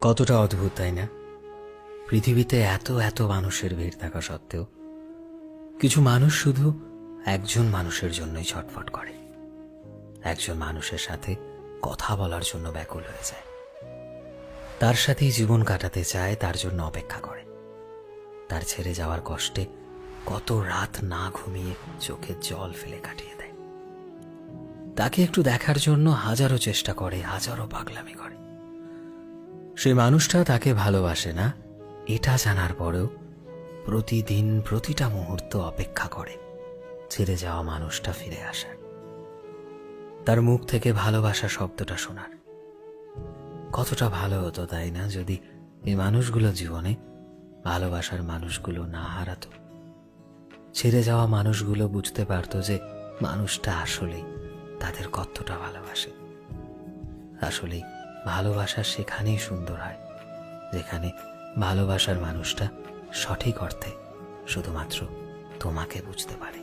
কতটা অদ্ভুত তাই না? পৃথিবীতে এত এত মানুষের ভিড় থাকা সত্ত্বেও কিছু মানুষ শুধু একজন মানুষের জন্যই ছটফট করে, একজন মানুষের সাথে কথা বলার জন্য ব্যাকুল হয়ে যায়, তার সাথেই জীবন কাটাতে চায়, তার জন্য অপেক্ষা করে, তার ছেড়ে যাওয়ার কষ্টে কত রাত না ঘুমিয়ে চোখের জল ফেলে কাটিয়ে দেয়, তাকে একটু দেখার জন্য হাজারো চেষ্টা করে, হাজারো পাগলামি করে। সেই মানুষটা তাকে ভালোবাসে না এটা জানার পরেও প্রতিদিন প্রতিটা মুহূর্ত অপেক্ষা করে ছেড়ে যাওয়া মানুষটা ফিরে আসার, তার মুখ থেকে ভালোবাসা শব্দটা শোনার। কতটা ভালো হতো তাই না যদি এই মানুষগুলো জীবনে ভালোবাসার মানুষগুলো না হারাতো, ছেড়ে যাওয়া মানুষগুলো বুঝতে পারতো যে মানুষটা আসলেই তাদের কতটা ভালোবাসে। আসলেই ভালোবাসা সেখানেই সুন্দর হয় যেখানে ভালোবাসার মানুষটা সঠিক অর্থে শুধুমাত্র তোমাকে বুঝতে পারে।